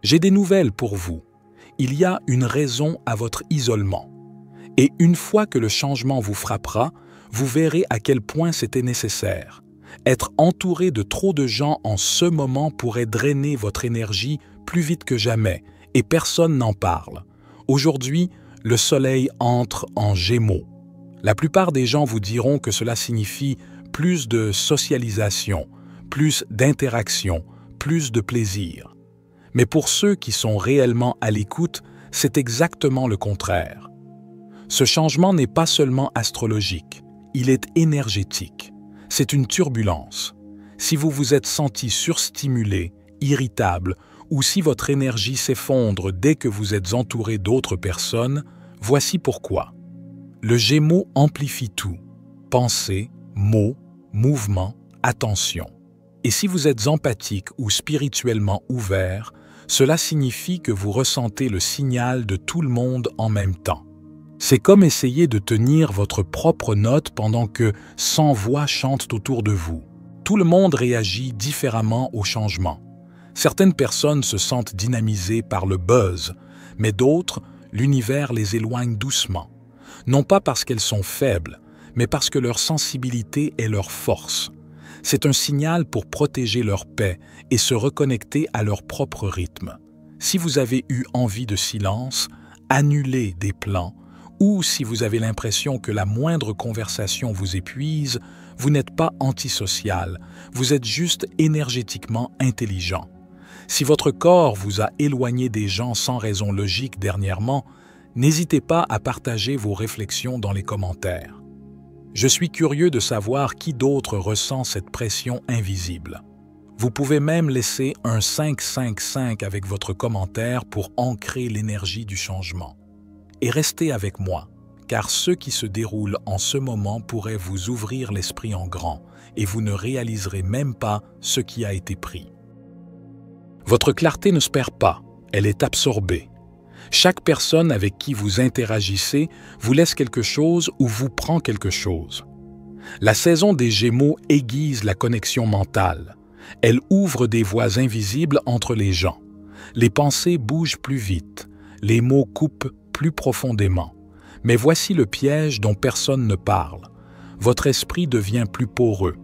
J'ai des nouvelles pour vous. Il y a une raison à votre isolement. Et une fois que le changement vous frappera, vous verrez à quel point c'était nécessaire. Être entouré de trop de gens en ce moment pourrait drainer votre énergie plus vite que jamais, et personne n'en parle. Aujourd'hui, le soleil entre en Gémeaux. La plupart des gens vous diront que cela signifie plus de socialisation, plus d'interaction, plus de plaisir. Mais pour ceux qui sont réellement à l'écoute, c'est exactement le contraire. Ce changement n'est pas seulement astrologique, il est énergétique. C'est une turbulence. Si vous vous êtes senti surstimulé, irritable, ou si votre énergie s'effondre dès que vous êtes entouré d'autres personnes, voici pourquoi. Le Gémeaux amplifie tout. Pensée, mots, mouvements, attention. Et si vous êtes empathique ou spirituellement ouvert, cela signifie que vous ressentez le signal de tout le monde en même temps. C'est comme essayer de tenir votre propre note pendant que 100 voix chantent autour de vous. Tout le monde réagit différemment au changement. Certaines personnes se sentent dynamisées par le buzz, mais d'autres, l'univers les éloigne doucement. Non pas parce qu'elles sont faibles, mais parce que leur sensibilité est leur force. C'est un signal pour protéger leur paix et se reconnecter à leur propre rythme. Si vous avez eu envie de silence, annulez des plans, ou si vous avez l'impression que la moindre conversation vous épuise, vous n'êtes pas antisocial, vous êtes juste énergétiquement intelligent. Si votre corps vous a éloigné des gens sans raison logique dernièrement, n'hésitez pas à partager vos réflexions dans les commentaires. Je suis curieux de savoir qui d'autre ressent cette pression invisible. Vous pouvez même laisser un 555 avec votre commentaire pour ancrer l'énergie du changement. Et restez avec moi, car ce qui se déroule en ce moment pourrait vous ouvrir l'esprit en grand et vous ne réaliserez même pas ce qui a été pris. Votre clarté ne se perd pas, elle est absorbée. Chaque personne avec qui vous interagissez vous laisse quelque chose ou vous prend quelque chose. La saison des Gémeaux aiguise la connexion mentale. Elle ouvre des voies invisibles entre les gens. Les pensées bougent plus vite, les mots coupent plus profondément. Mais voici le piège dont personne ne parle. Votre esprit devient plus poreux.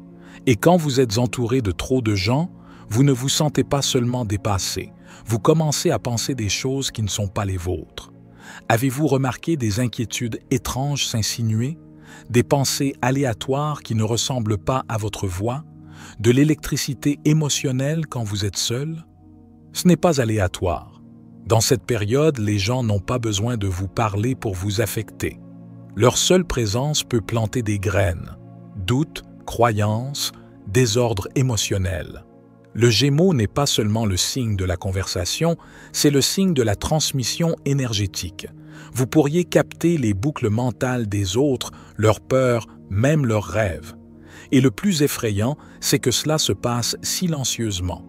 Et quand vous êtes entouré de trop de gens, vous ne vous sentez pas seulement dépassé. Vous commencez à penser des choses qui ne sont pas les vôtres. Avez-vous remarqué des inquiétudes étranges s'insinuer? Des pensées aléatoires qui ne ressemblent pas à votre voix? De l'électricité émotionnelle quand vous êtes seul? Ce n'est pas aléatoire. Dans cette période, les gens n'ont pas besoin de vous parler pour vous affecter. Leur seule présence peut planter des graines, doutes, croyances, désordre émotionnel. Le Gémeaux n'est pas seulement le signe de la conversation, c'est le signe de la transmission énergétique. Vous pourriez capter les boucles mentales des autres, leurs peurs, même leurs rêves. Et le plus effrayant, c'est que cela se passe silencieusement.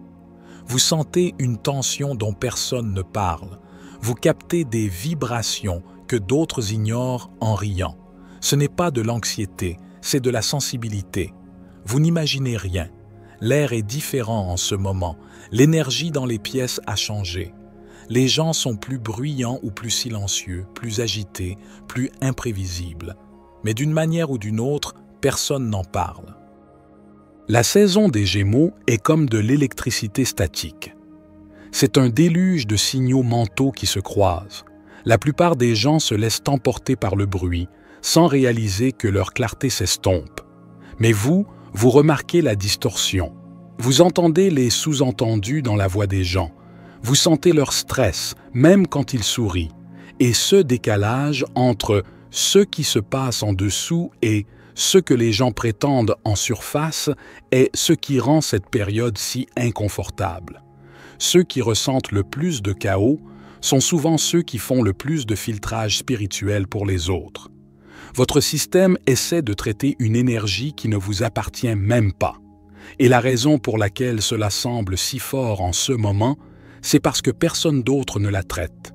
Vous sentez une tension dont personne ne parle. Vous captez des vibrations que d'autres ignorent en riant. Ce n'est pas de l'anxiété, c'est de la sensibilité. Vous n'imaginez rien. L'air est différent en ce moment. L'énergie dans les pièces a changé. Les gens sont plus bruyants ou plus silencieux, plus agités, plus imprévisibles. Mais d'une manière ou d'une autre, personne n'en parle. La saison des Gémeaux est comme de l'électricité statique. C'est un déluge de signaux mentaux qui se croisent. La plupart des gens se laissent emporter par le bruit, sans réaliser que leur clarté s'estompe. Mais vous remarquez la distorsion. Vous entendez les sous-entendus dans la voix des gens. Vous sentez leur stress, même quand ils sourient. Et ce décalage entre ce qui se passe en dessous et ce que les gens prétendent en surface est ce qui rend cette période si inconfortable. Ceux qui ressentent le plus de chaos sont souvent ceux qui font le plus de filtrage spirituel pour les autres. Votre système essaie de traiter une énergie qui ne vous appartient même pas. Et la raison pour laquelle cela semble si fort en ce moment, c'est parce que personne d'autre ne la traite.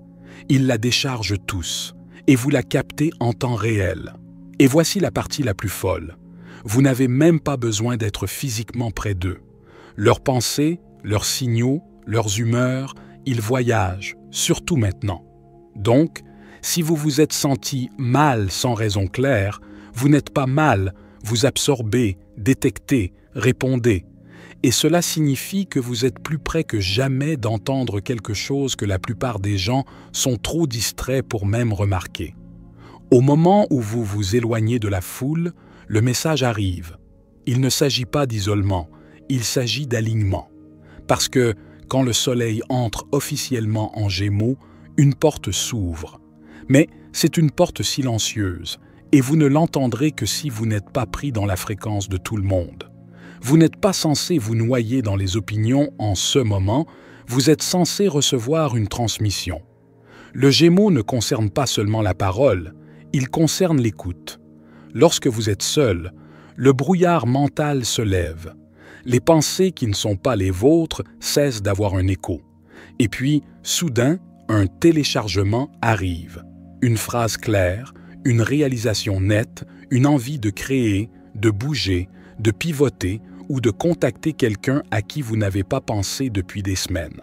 Ils la déchargent tous, et vous la captez en temps réel. Et voici la partie la plus folle. Vous n'avez même pas besoin d'être physiquement près d'eux. Leurs pensées, leurs signaux, leurs humeurs, il voyage, surtout maintenant. Donc, si vous vous êtes senti mal sans raison claire, vous n'êtes pas mal, vous absorbez, détectez, répondez. Et cela signifie que vous êtes plus près que jamais d'entendre quelque chose que la plupart des gens sont trop distraits pour même remarquer. Au moment où vous vous éloignez de la foule, le message arrive. Il ne s'agit pas d'isolement, il s'agit d'alignement. Parce que, quand le soleil entre officiellement en Gémeaux, une porte s'ouvre. Mais c'est une porte silencieuse, et vous ne l'entendrez que si vous n'êtes pas pris dans la fréquence de tout le monde. Vous n'êtes pas censé vous noyer dans les opinions en ce moment, vous êtes censé recevoir une transmission. Le Gémeaux ne concerne pas seulement la parole, il concerne l'écoute. Lorsque vous êtes seul, le brouillard mental se lève. Les pensées qui ne sont pas les vôtres cessent d'avoir un écho. Et puis, soudain, un téléchargement arrive. Une phrase claire, une réalisation nette, une envie de créer, de bouger, de pivoter ou de contacter quelqu'un à qui vous n'avez pas pensé depuis des semaines.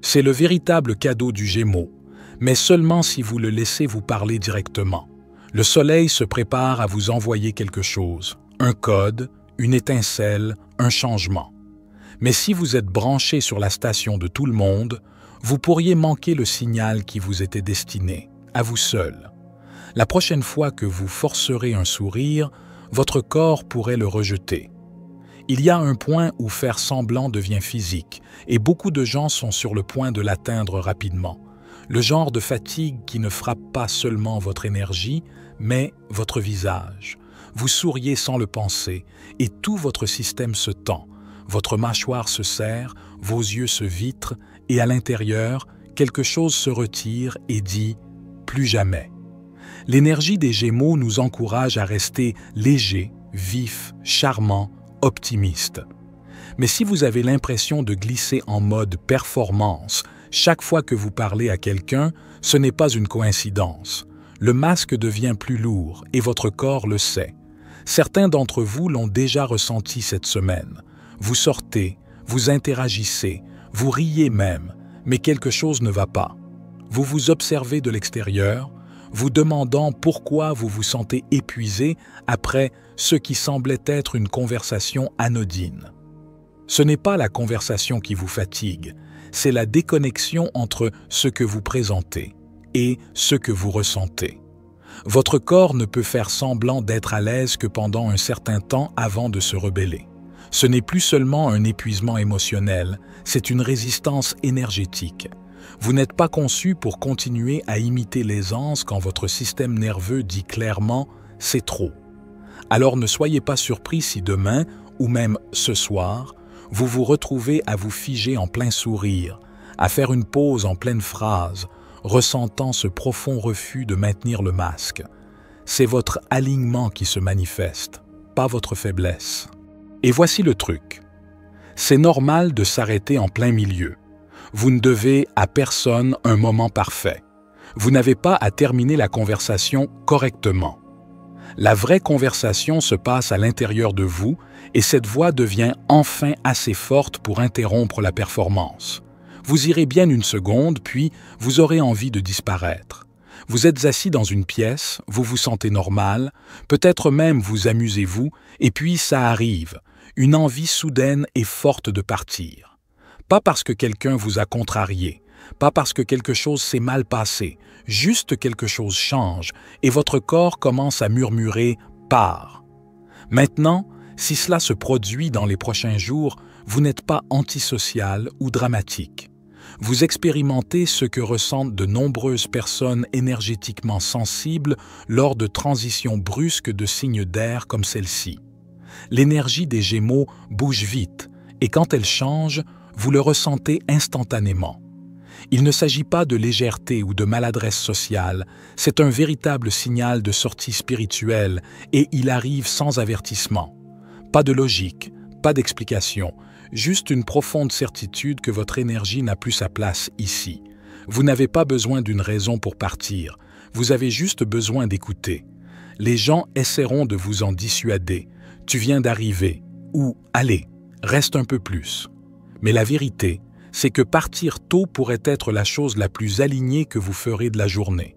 C'est le véritable cadeau du Gémeaux, mais seulement si vous le laissez vous parler directement. Le soleil se prépare à vous envoyer quelque chose, un code, une étincelle, un changement. Mais si vous êtes branché sur la station de tout le monde, vous pourriez manquer le signal qui vous était destiné, à vous seul. La prochaine fois que vous forcerez un sourire, votre corps pourrait le rejeter. Il y a un point où faire semblant devient physique, et beaucoup de gens sont sur le point de l'atteindre rapidement. Le genre de fatigue qui ne frappe pas seulement votre énergie, mais votre visage. Vous souriez sans le penser, et tout votre système se tend. Votre mâchoire se serre, vos yeux se vitrent, et à l'intérieur, quelque chose se retire et dit « plus jamais ». L'énergie des Gémeaux nous encourage à rester légers, vifs, charmants, optimistes. Mais si vous avez l'impression de glisser en mode performance chaque fois que vous parlez à quelqu'un, ce n'est pas une coïncidence. Le masque devient plus lourd et votre corps le sait. Certains d'entre vous l'ont déjà ressenti cette semaine. Vous sortez, vous interagissez, vous riez même, mais quelque chose ne va pas. Vous vous observez de l'extérieur, vous demandant pourquoi vous vous sentez épuisé après ce qui semblait être une conversation anodine. Ce n'est pas la conversation qui vous fatigue, c'est la déconnexion entre ce que vous présentez et ce que vous ressentez. Votre corps ne peut faire semblant d'être à l'aise que pendant un certain temps avant de se rebeller. Ce n'est plus seulement un épuisement émotionnel, c'est une résistance énergétique. Vous n'êtes pas conçu pour continuer à imiter l'aisance quand votre système nerveux dit clairement « c'est trop ». Alors ne soyez pas surpris si demain, ou même ce soir, vous vous retrouvez à vous figer en plein sourire, à faire une pause en pleine phrase, ressentant ce profond refus de maintenir le masque. C'est votre alignement qui se manifeste, pas votre faiblesse. Et voici le truc. C'est normal de s'arrêter en plein milieu. Vous ne devez à personne un moment parfait. Vous n'avez pas à terminer la conversation correctement. La vraie conversation se passe à l'intérieur de vous et cette voix devient enfin assez forte pour interrompre la performance. Vous irez bien une seconde, puis vous aurez envie de disparaître. Vous êtes assis dans une pièce, vous vous sentez normal, peut-être même vous amusez-vous, et puis ça arrive, une envie soudaine et forte de partir. Pas parce que quelqu'un vous a contrarié, pas parce que quelque chose s'est mal passé, juste quelque chose change et votre corps commence à murmurer « pars ». Maintenant, si cela se produit dans les prochains jours, vous n'êtes pas antisocial ou dramatique. Vous expérimentez ce que ressentent de nombreuses personnes énergétiquement sensibles lors de transitions brusques de signes d'air comme celle-ci. L'énergie des Gémeaux bouge vite et quand elle change, vous le ressentez instantanément. Il ne s'agit pas de légèreté ou de maladresse sociale, c'est un véritable signal de sortie spirituelle et il arrive sans avertissement. Pas de logique, pas d'explication, juste une profonde certitude que votre énergie n'a plus sa place ici. Vous n'avez pas besoin d'une raison pour partir, vous avez juste besoin d'écouter. Les gens essaieront de vous en dissuader. Tu viens d'arriver, ou allez, reste un peu plus. Mais la vérité, c'est que partir tôt pourrait être la chose la plus alignée que vous ferez de la journée.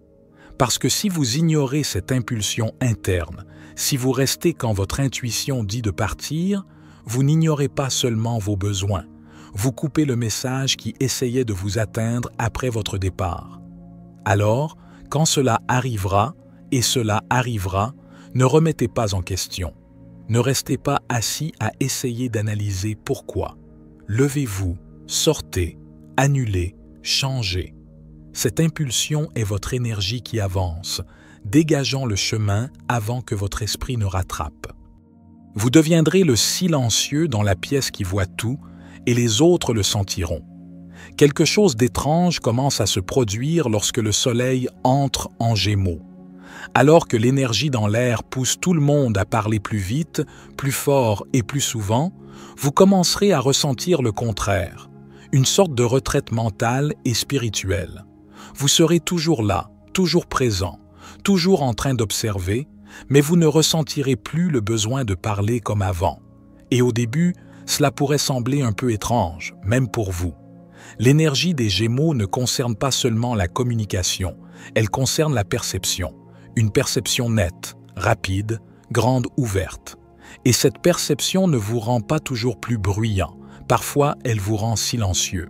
Parce que si vous ignorez cette impulsion interne, si vous restez quand votre intuition dit de partir, vous n'ignorez pas seulement vos besoins, vous coupez le message qui essayait de vous atteindre après votre départ. Alors, quand cela arrivera, et cela arrivera, ne remettez pas en question. Ne restez pas assis à essayer d'analyser pourquoi. Levez-vous, sortez, annulez, changez. Cette impulsion est votre énergie qui avance, dégageant le chemin avant que votre esprit ne rattrape. Vous deviendrez le silencieux dans la pièce qui voit tout, et les autres le sentiront. Quelque chose d'étrange commence à se produire lorsque le soleil entre en Gémeaux. Alors que l'énergie dans l'air pousse tout le monde à parler plus vite, plus fort et plus souvent, vous commencerez à ressentir le contraire, une sorte de retraite mentale et spirituelle. Vous serez toujours là, toujours présent, toujours en train d'observer, mais vous ne ressentirez plus le besoin de parler comme avant. Et au début, cela pourrait sembler un peu étrange, même pour vous. L'énergie des Gémeaux ne concerne pas seulement la communication, elle concerne la perception. Une perception nette, rapide, grande ouverte. Et cette perception ne vous rend pas toujours plus bruyant, parfois elle vous rend silencieux.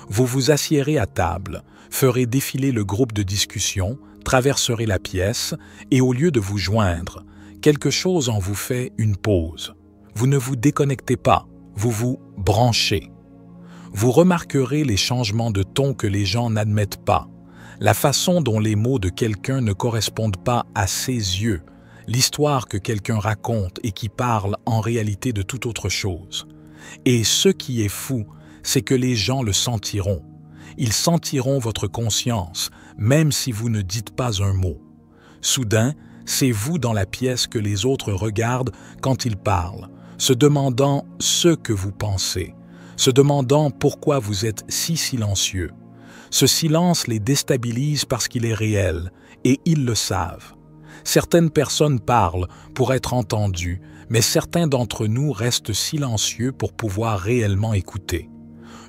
Vous vous assiérez à table, ferez défiler le groupe de discussion, traverserez la pièce, et au lieu de vous joindre, quelque chose en vous fait une pause. Vous ne vous déconnectez pas, vous vous branchez. Vous remarquerez les changements de ton que les gens n'admettent pas, la façon dont les mots de quelqu'un ne correspondent pas à ses yeux, l'histoire que quelqu'un raconte et qui parle en réalité de toute autre chose. Et ce qui est fou, c'est que les gens le sentiront. Ils sentiront votre conscience, même si vous ne dites pas un mot. Soudain, c'est vous dans la pièce que les autres regardent quand ils parlent, se demandant ce que vous pensez, se demandant pourquoi vous êtes si silencieux. Ce silence les déstabilise parce qu'il est réel, et ils le savent. Certaines personnes parlent pour être entendues, mais certains d'entre nous restent silencieux pour pouvoir réellement écouter.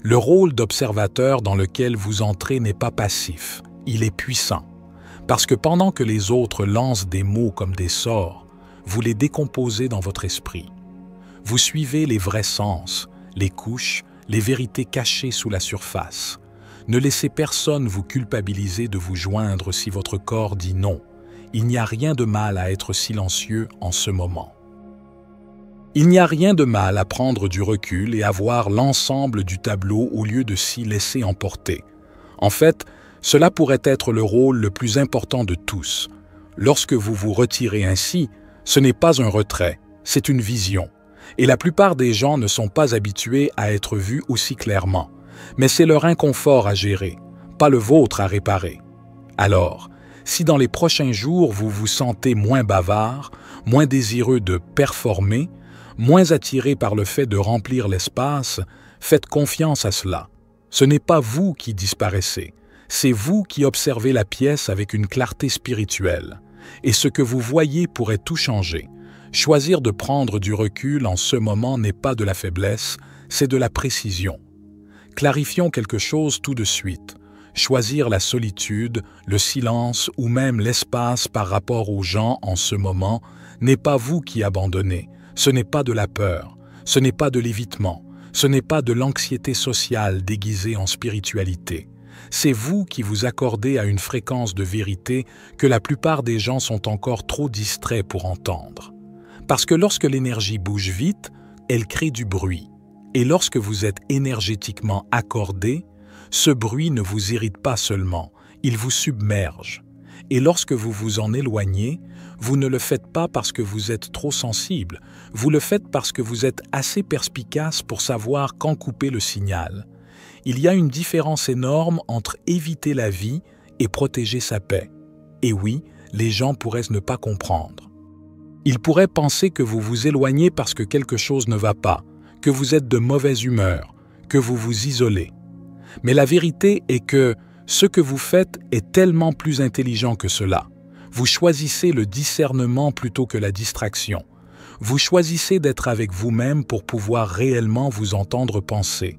Le rôle d'observateur dans lequel vous entrez n'est pas passif, il est puissant. Parce que pendant que les autres lancent des mots comme des sorts, vous les décomposez dans votre esprit. Vous suivez les vrais sens, les couches, les vérités cachées sous la surface. Ne laissez personne vous culpabiliser de vous joindre si votre corps dit non. Il n'y a rien de mal à être silencieux en ce moment. Il n'y a rien de mal à prendre du recul et à voir l'ensemble du tableau au lieu de s'y laisser emporter. En fait, cela pourrait être le rôle le plus important de tous. Lorsque vous vous retirez ainsi, ce n'est pas un retrait, c'est une vision. Et la plupart des gens ne sont pas habitués à être vus aussi clairement. Mais c'est leur inconfort à gérer, pas le vôtre à réparer. Alors, si dans les prochains jours vous vous sentez moins bavard, moins désireux de performer, moins attiré par le fait de remplir l'espace, faites confiance à cela. Ce n'est pas vous qui disparaissez, c'est vous qui observez la pièce avec une clarté spirituelle. Et ce que vous voyez pourrait tout changer. Choisir de prendre du recul en ce moment n'est pas de la faiblesse, c'est de la précision. Clarifions quelque chose tout de suite. Choisir la solitude, le silence ou même l'espace par rapport aux gens en ce moment n'est pas vous qui abandonnez. Ce n'est pas de la peur, ce n'est pas de l'évitement, ce n'est pas de l'anxiété sociale déguisée en spiritualité. C'est vous qui vous accordez à une fréquence de vérité que la plupart des gens sont encore trop distraits pour entendre. Parce que lorsque l'énergie bouge vite, elle crée du bruit. Et lorsque vous êtes énergétiquement accordé, ce bruit ne vous irrite pas seulement, il vous submerge. Et lorsque vous vous en éloignez, vous ne le faites pas parce que vous êtes trop sensible, vous le faites parce que vous êtes assez perspicace pour savoir quand couper le signal. Il y a une différence énorme entre éviter la vie et protéger sa paix. Et oui, les gens pourraient ne pas comprendre. Ils pourraient penser que vous vous éloignez parce que quelque chose ne va pas, que vous êtes de mauvaise humeur, que vous vous isolez. Mais la vérité est que ce que vous faites est tellement plus intelligent que cela. Vous choisissez le discernement plutôt que la distraction. Vous choisissez d'être avec vous-même pour pouvoir réellement vous entendre penser.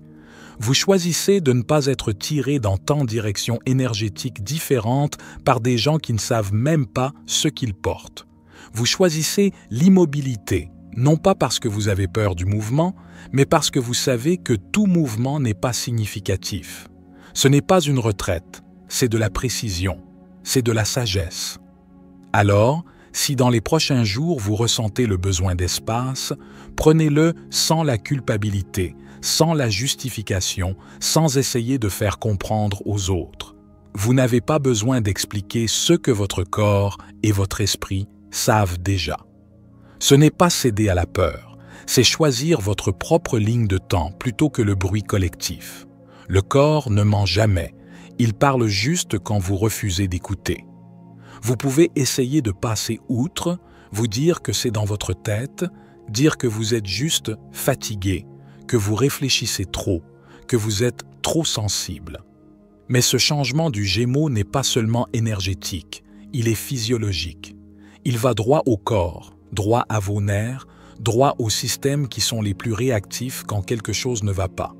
Vous choisissez de ne pas être tiré dans tant de directions énergétiques différentes par des gens qui ne savent même pas ce qu'ils portent. Vous choisissez l'immobilité, non pas parce que vous avez peur du mouvement, mais parce que vous savez que tout mouvement n'est pas significatif. Ce n'est pas une retraite, c'est de la précision, c'est de la sagesse. Alors, si dans les prochains jours vous ressentez le besoin d'espace, prenez-le sans la culpabilité, sans la justification, sans essayer de faire comprendre aux autres. Vous n'avez pas besoin d'expliquer ce que votre corps et votre esprit savent déjà. Ce n'est pas céder à la peur, c'est choisir votre propre ligne de temps plutôt que le bruit collectif. Le corps ne ment jamais, il parle juste quand vous refusez d'écouter. Vous pouvez essayer de passer outre, vous dire que c'est dans votre tête, dire que vous êtes juste fatigué, que vous réfléchissez trop, que vous êtes trop sensible. Mais ce changement du Gémeaux n'est pas seulement énergétique, il est physiologique. Il va droit au corps, droit à vos nerfs, droit aux systèmes qui sont les plus réactifs quand quelque chose ne va pas.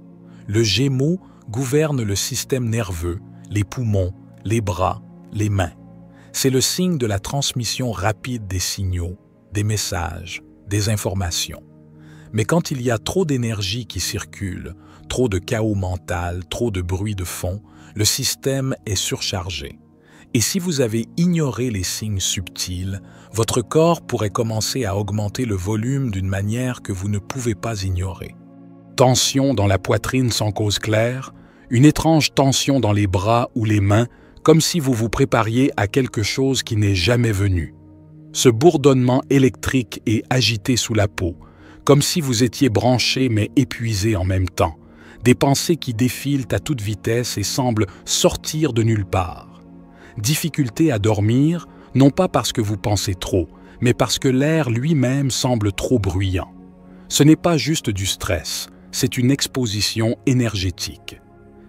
Le Gémeaux gouverne le système nerveux, les poumons, les bras, les mains. C'est le signe de la transmission rapide des signaux, des messages, des informations. Mais quand il y a trop d'énergie qui circule, trop de chaos mental, trop de bruit de fond, le système est surchargé. Et si vous avez ignoré les signes subtils, votre corps pourrait commencer à augmenter le volume d'une manière que vous ne pouvez pas ignorer. Tension dans la poitrine sans cause claire, une étrange tension dans les bras ou les mains, comme si vous vous prépariez à quelque chose qui n'est jamais venu. Ce bourdonnement électrique et agité sous la peau, comme si vous étiez branché mais épuisé en même temps, des pensées qui défilent à toute vitesse et semblent sortir de nulle part. Difficulté à dormir, non pas parce que vous pensez trop, mais parce que l'air lui-même semble trop bruyant. Ce n'est pas juste du stress, c'est une exposition énergétique.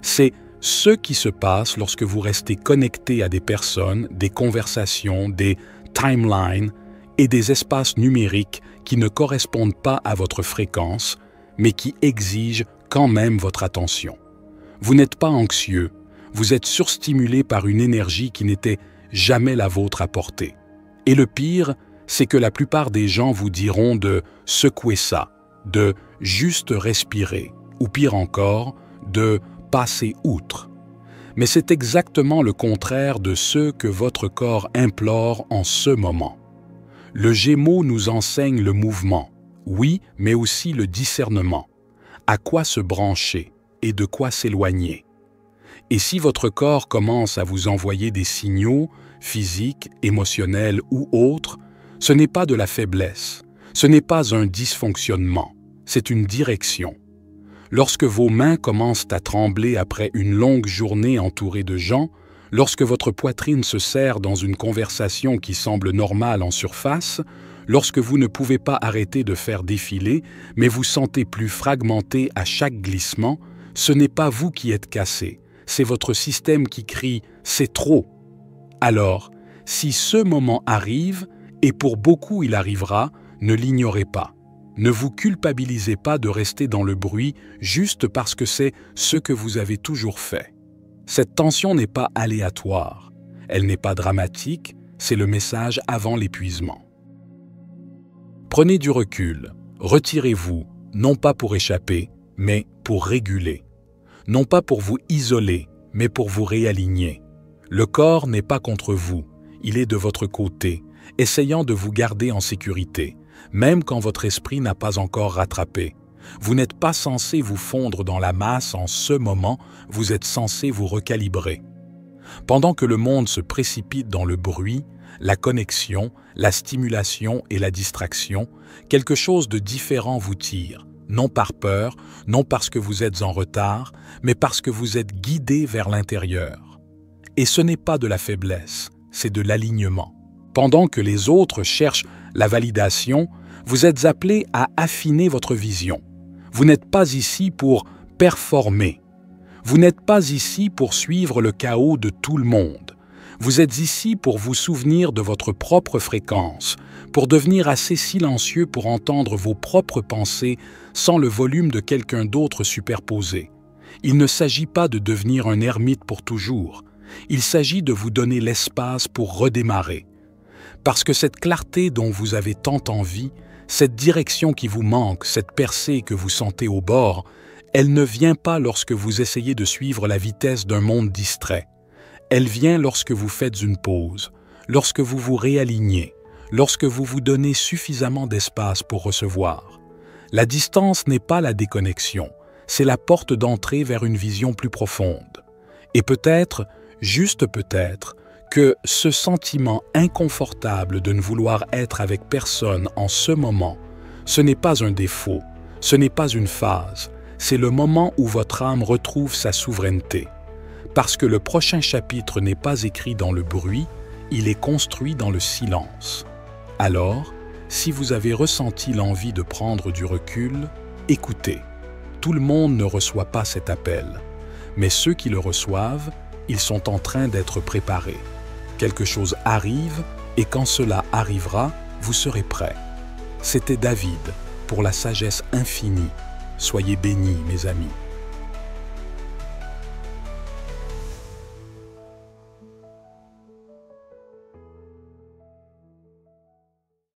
C'est ce qui se passe lorsque vous restez connecté à des personnes, des conversations, des timelines et des espaces numériques qui ne correspondent pas à votre fréquence, mais qui exigent quand même votre attention. Vous n'êtes pas anxieux, vous êtes surstimulé par une énergie qui n'était jamais la vôtre à porter. Et le pire, c'est que la plupart des gens vous diront de secouer ça, de juste respirer, ou pire encore, de passer outre. Mais c'est exactement le contraire de ce que votre corps implore en ce moment. Le Gémeaux nous enseigne le mouvement, oui, mais aussi le discernement. À quoi se brancher et de quoi s'éloigner. Et si votre corps commence à vous envoyer des signaux, physiques, émotionnels ou autres, ce n'est pas de la faiblesse, ce n'est pas un dysfonctionnement, c'est une direction. Lorsque vos mains commencent à trembler après une longue journée entourée de gens, lorsque votre poitrine se serre dans une conversation qui semble normale en surface, lorsque vous ne pouvez pas arrêter de faire défiler, mais vous sentez plus fragmenté à chaque glissement, ce n'est pas vous qui êtes cassé, c'est votre système qui crie « c'est trop ». Alors, si ce moment arrive, et pour beaucoup il arrivera, ne l'ignorez pas. Ne vous culpabilisez pas de rester dans le bruit juste parce que c'est ce que vous avez toujours fait. Cette tension n'est pas aléatoire, elle n'est pas dramatique, c'est le message avant l'épuisement. Prenez du recul, retirez-vous, non pas pour échapper, mais pour réguler. Non pas pour vous isoler, mais pour vous réaligner. Le corps n'est pas contre vous, il est de votre côté, essayant de vous garder en sécurité, même quand votre esprit n'a pas encore rattrapé. Vous n'êtes pas censé vous fondre dans la masse en ce moment, vous êtes censé vous recalibrer. Pendant que le monde se précipite dans le bruit, la connexion, la stimulation et la distraction, quelque chose de différent vous tire, non par peur, non parce que vous êtes en retard, mais parce que vous êtes guidé vers l'intérieur. Et ce n'est pas de la faiblesse, c'est de l'alignement. Pendant que les autres cherchent la validation, vous êtes appelé à affiner votre vision. Vous n'êtes pas ici pour performer. Vous n'êtes pas ici pour suivre le chaos de tout le monde. Vous êtes ici pour vous souvenir de votre propre fréquence, pour devenir assez silencieux pour entendre vos propres pensées sans le volume de quelqu'un d'autre superposé. Il ne s'agit pas de devenir un ermite pour toujours. Il s'agit de vous donner l'espace pour redémarrer. Parce que cette clarté dont vous avez tant envie, cette direction qui vous manque, cette percée que vous sentez au bord, elle ne vient pas lorsque vous essayez de suivre la vitesse d'un monde distrait. Elle vient lorsque vous faites une pause, lorsque vous vous réalignez, lorsque vous vous donnez suffisamment d'espace pour recevoir. La distance n'est pas la déconnexion, c'est la porte d'entrée vers une vision plus profonde. Et peut-être, juste peut-être, que ce sentiment inconfortable de ne vouloir être avec personne en ce moment, ce n'est pas un défaut, ce n'est pas une phase, c'est le moment où votre âme retrouve sa souveraineté. Parce que le prochain chapitre n'est pas écrit dans le bruit, il est construit dans le silence. Alors, si vous avez ressenti l'envie de prendre du recul, écoutez. Tout le monde ne reçoit pas cet appel, mais ceux qui le reçoivent, ils sont en train d'être préparés. Quelque chose arrive et quand cela arrivera, vous serez prêts. C'était David pour la sagesse infinie. Soyez bénis, mes amis.